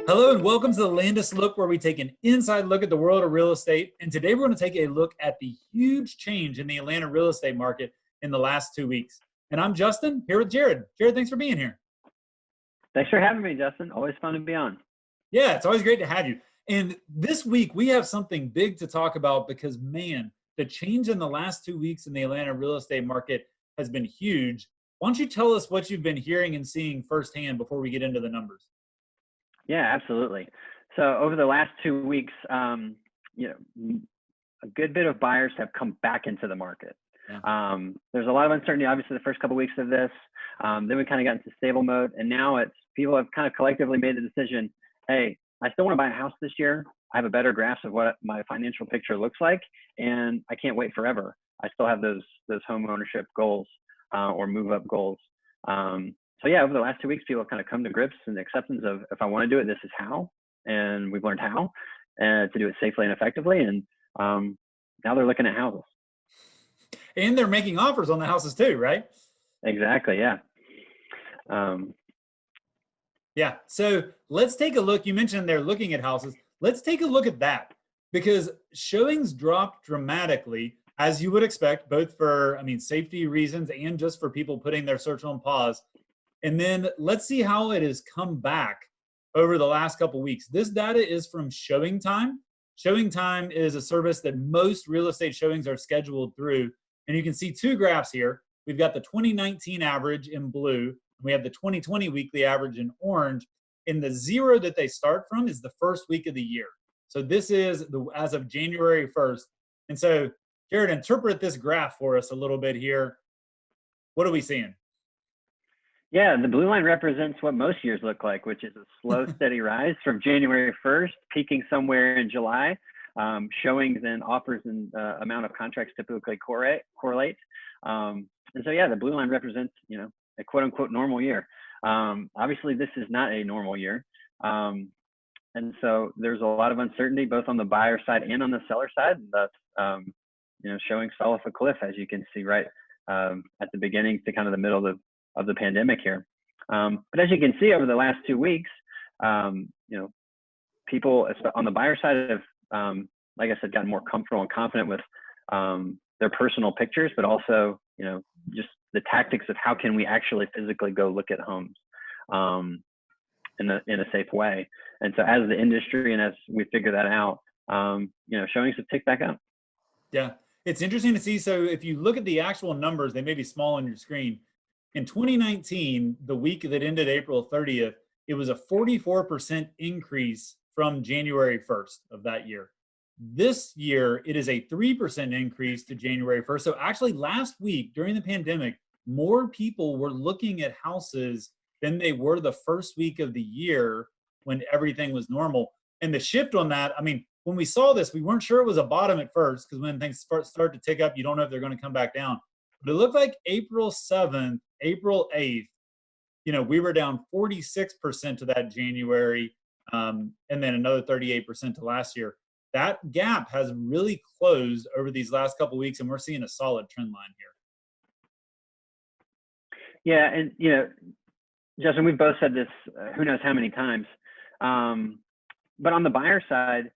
Hello and welcome to the Landis Look, where we take an inside look at the world of real estate. And today we're going to take a look at the huge change in the Atlanta real estate market in the last 2 weeks. And I'm Justin, here with Jarrod. Jarrod, thanks for being here. Thanks for having me, Justin. Always fun to be on. Yeah, it's always great to have you. And this week we have something big to talk about because, man, the change in the last 2 weeks in the Atlanta real estate market has been huge. Why don't you tell us what you've been hearing and seeing firsthand before we get into the numbers? Yeah, absolutely. So over the last 2 weeks, a good bit of buyers have come back into the market. Yeah. There's a lot of uncertainty, obviously, the first couple of weeks of this. Then we kind of got into stable mode, and now people have kind of collectively made the decision, hey, I still want to buy a house this year. I have a better grasp of what my financial picture looks like, and I can't wait forever. I still have those home ownership goals or move up goals. So yeah, over the last 2 weeks, people have kind of come to grips and the acceptance of, if I want to do it, this is how, and we've learned how to do it safely and effectively. And now they're looking at houses. And they're making offers on the houses too, right? Exactly, yeah. Yeah, so let's take a look. You mentioned they're looking at houses. Let's take a look at that, because showings dropped dramatically, as you would expect, both for, safety reasons and just for people putting their search on pause. And then let's see how it has come back over the last couple of weeks. This data is from Showing Time. Showing Time is a service that most real estate showings are scheduled through. And you can see two graphs here. We've got the 2019 average in blue, and we have the 2020 weekly average in orange. And the zero that they start from is the first week of the year. So this is as of January 1st. And so, Jarrod, interpret this graph for us a little bit here. What are we seeing? Yeah, the blue line represents what most years look like, which is a slow, steady rise from January 1st, peaking somewhere in July. Showings and offers and amount of contracts typically correlate. And so, yeah, the blue line represents, a quote unquote normal year. Obviously, this is not a normal year. And so there's a lot of uncertainty both on the buyer side and on the seller side. That's, showings fell off a cliff, as you can see right at the beginning to kind of the middle of the pandemic here. But as you can see over the last 2 weeks, people on the buyer side have, like I said, gotten more comfortable and confident with their personal pictures, but also, just the tactics of how can we actually physically go look at homes in a safe way. And so as the industry and as we figure that out, showings have ticked back up. Yeah, it's interesting to see. So if you look at the actual numbers, they may be small on your screen. In 2019, the week that ended April 30th, it was a 44% increase from January 1st of that year. This year, it is a 3% increase to January 1st. So actually last week during the pandemic, more people were looking at houses than they were the first week of the year when everything was normal. And the shift on that, when we saw this, we weren't sure it was a bottom at first, because when things start to tick up, you don't know if they're going to come back down. But it looked like April 7th, April 8th, we were down 46% to that January, and then another 38% to last year. That gap has really closed over these last couple of weeks, and we're seeing a solid trend line here. Yeah, and Justin, we've both said this who knows how many times, but on the buyer side,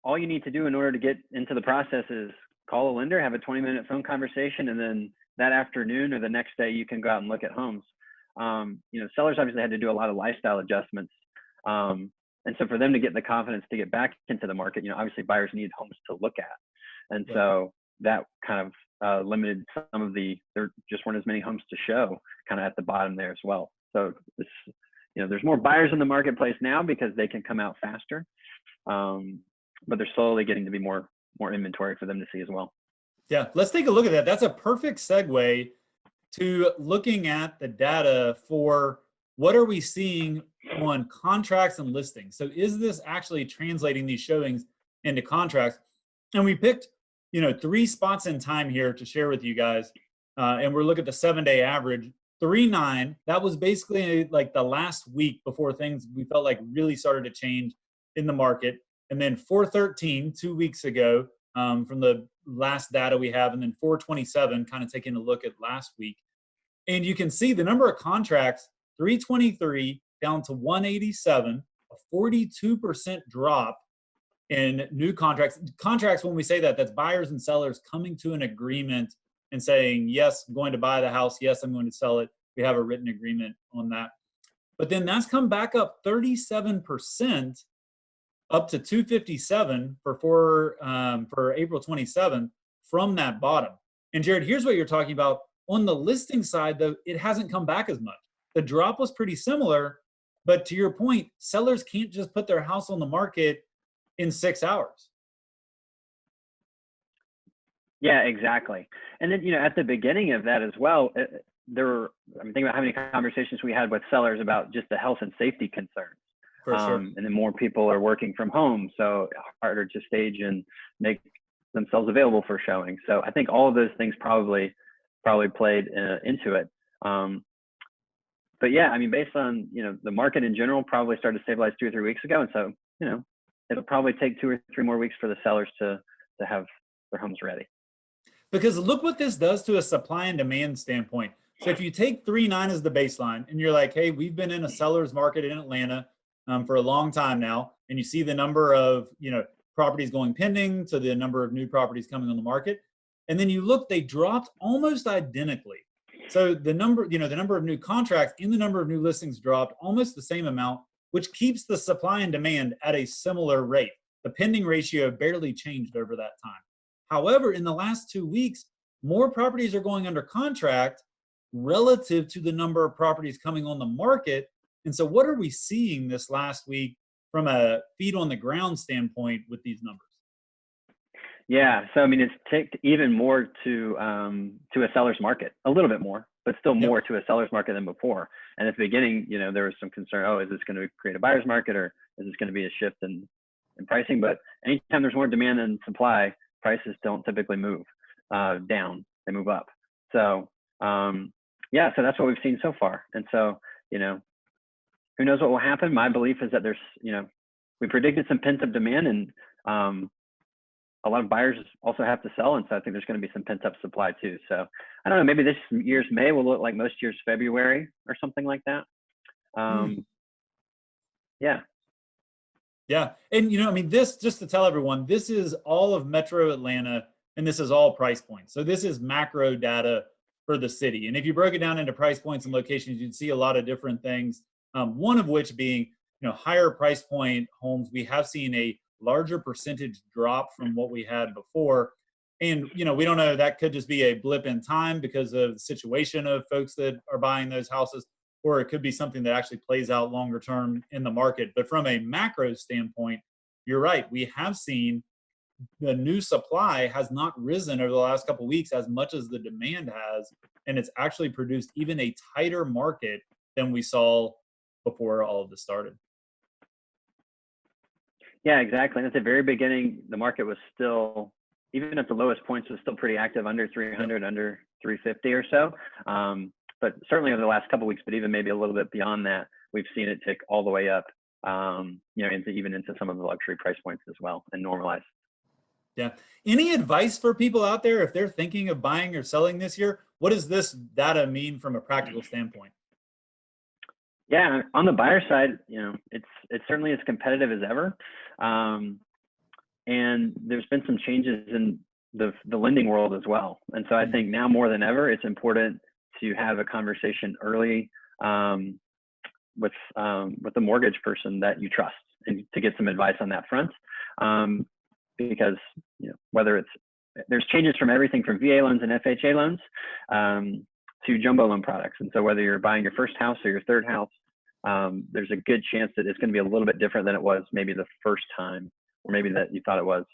all you need to do in order to get into the process is call a lender, have a 20-minute phone conversation, and then that afternoon or the next day you can go out and look at homes. Sellers obviously had to do a lot of lifestyle adjustments. And so for them to get the confidence to get back into the market, obviously buyers need homes to look at. And so that kind of limited some of there just weren't as many homes to show kind of at the bottom there as well. So there's more buyers in the marketplace now because they can come out faster. But there's slowly getting to be more inventory for them to see as well. Yeah, let's take a look at that. That's a perfect segue to looking at the data for what are we seeing on contracts and listings. So is this actually translating these showings into contracts? And we picked, 3 spots in time here to share with you guys. And we're looking at the 7-day average, 3.9. That was basically like the last week before things we felt like really started to change in the market. And then 4.13, 2 weeks ago, from the last data we have, and then 4.27, kind of taking a look at last week. And you can see the number of contracts, 323 down to 187, a 42% drop in new contracts. Contracts, when we say that, that's buyers and sellers coming to an agreement and saying, yes, I'm going to buy the house. Yes, I'm going to sell it. We have a written agreement on that. But then that's come back up 37%, up to 257 for April 27th from that bottom. And Jarrod, here's what you're talking about. On the listing side, though, it hasn't come back as much. The drop was pretty similar, but to your point, sellers can't just put their house on the market in 6 hours. Yeah, exactly. And then, at the beginning of that as well, I'm thinking about how many conversations we had with sellers about just the health and safety concerns. For sure. And then more people are working from home, so harder to stage and make themselves available for showing. So I think all of those things probably played into it. But yeah, I mean, based on, the market in general probably started to stabilize 2 or 3 weeks ago. And so, it'll probably take 2 or 3 more weeks for the sellers to have their homes ready. Because look what this does to a supply and demand standpoint. So if you take 3.9 as the baseline and you're like, hey, we've been in a seller's market in Atlanta for a long time now, and you see the number of, properties going pending to the number of new properties coming on the market. And then you look, they dropped almost identically. So the number of new contracts and the number of new listings dropped almost the same amount, which keeps the supply and demand at a similar rate. The pending ratio barely changed over that time. However, in the last 2 weeks, more properties are going under contract relative to the number of properties coming on the market. And so what are we seeing this last week from a feet on the ground standpoint with these numbers? Yeah, so I mean, it's ticked even more to a seller's market, a little bit more, but still more to a seller's market than before. And at the beginning, there was some concern, oh, is this going to create a buyer's market, or is this going to be a shift in pricing? But anytime there's more demand than supply, prices don't typically move down, they move up. So yeah, so that's what we've seen so far. And so, who knows what will happen? My belief is that there's, we predicted some pent up demand, and a lot of buyers also have to sell. And so I think there's going to be some pent up supply too. So I don't know, maybe this year's May will look like most years February or something like that. Yeah. Yeah. And, I mean, this, just to tell everyone, this is all of Metro Atlanta, and this is all price points. So this is macro data for the city. And if you broke it down into price points and locations, you'd see a lot of different things. One of which being, higher price point homes. We have seen a larger percentage drop from what we had before. And, we don't know, that could just be a blip in time because of the situation of folks that are buying those houses, or it could be something that actually plays out longer term in the market. But from a macro standpoint, you're right. We have seen the new supply has not risen over the last couple of weeks as much as the demand has, and it's actually produced even a tighter market than we saw before all of this started. Yeah, exactly. And at the very beginning, the market was still, even at the lowest points, was still pretty active, under 300, under 350 or so. But certainly over the last couple of weeks, but even maybe a little bit beyond that, we've seen it tick all the way up, into some of the luxury price points as well, and normalize. Yeah. Any advice for people out there if they're thinking of buying or selling this year? What does this data mean from a practical standpoint? Yeah, on the buyer side, it's certainly as competitive as ever, and there's been some changes in the lending world as well. And so I think now more than ever, it's important to have a conversation early with the mortgage person that you trust, and to get some advice on that front, because whether there's changes from everything from VA loans and FHA loans to jumbo loan products. And so whether you're buying your first house or your third house, there's a good chance that it's going to be a little bit different than it was maybe the first time, or maybe that you thought it was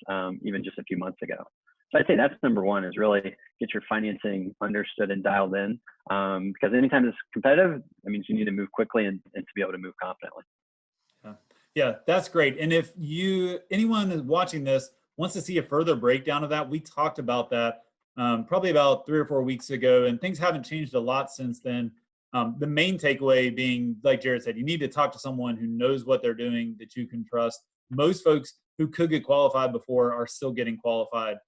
even just a few months ago. So I'd say that's number one, is really get your financing understood and dialed in, because anytime it's competitive, that means you need to move quickly and to be able to move confidently. Yeah, that's great. And if anyone is watching this wants to see a further breakdown of that, we talked about that probably about 3 or 4 weeks ago, and things haven't changed a lot since then. The main takeaway being, like Jarrod said, you need to talk to someone who knows what they're doing, that you can trust. Most folks who could get qualified before are still getting qualified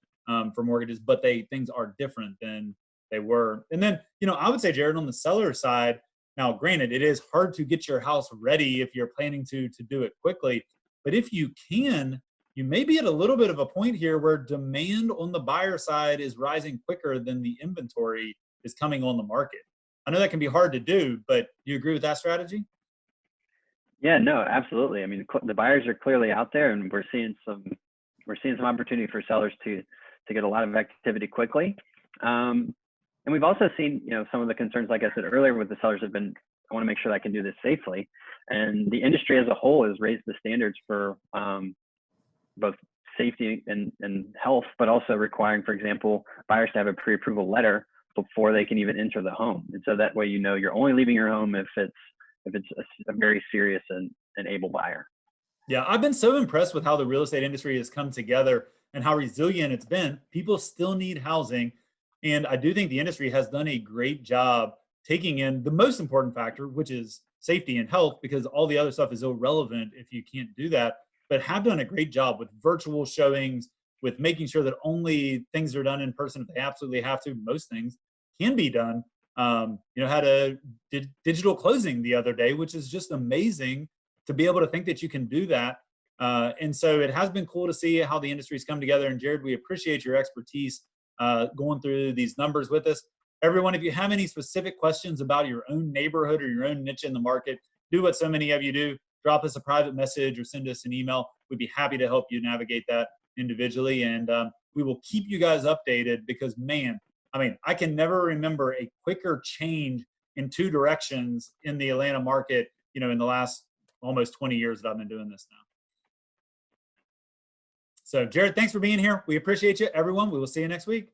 for mortgages, but things are different than they were. And then, I would say, Jarrod, on the seller side, Now, granted, it is hard to get your house ready if you're planning to do it quickly, but if you can, you may be at a little bit of a point here where demand on the buyer side is rising quicker than the inventory is coming on the market. I know that can be hard to do, but do you agree with that strategy? Yeah, no, absolutely. I mean, the buyers are clearly out there, and we're seeing some opportunity for sellers to get a lot of activity quickly. And we've also seen, some of the concerns, like I said earlier, with the sellers have been, I want to make sure that I can do this safely. And the industry as a whole has raised the standards for both safety and health, but also requiring, for example, buyers to have a pre-approval letter before they can even enter the home. And so that way, you're only leaving your home if it's a very serious and able buyer. Yeah, I've been so impressed with how the real estate industry has come together and how resilient it's been. People still need housing. And I do think the industry has done a great job taking in the most important factor, which is safety and health, because all the other stuff is irrelevant if you can't do that. But have done a great job with virtual showings, with making sure that only things are done in person if they absolutely have to. Most things can be done. Had a digital closing the other day, which is just amazing to be able to think that you can do that. And so it has been cool to see how the industry's come together. And Jarrod, we appreciate your expertise going through these numbers with us. Everyone, if you have any specific questions about your own neighborhood or your own niche in the market, do what so many of you do. Drop us a private message or send us an email. We'd be happy to help you navigate that individually. And we will keep you guys updated because, man, I can never remember a quicker change in two directions in the Atlanta market, in the last almost 20 years that I've been doing this now. So, Jarrod, thanks for being here. We appreciate you, everyone. We will see you next week.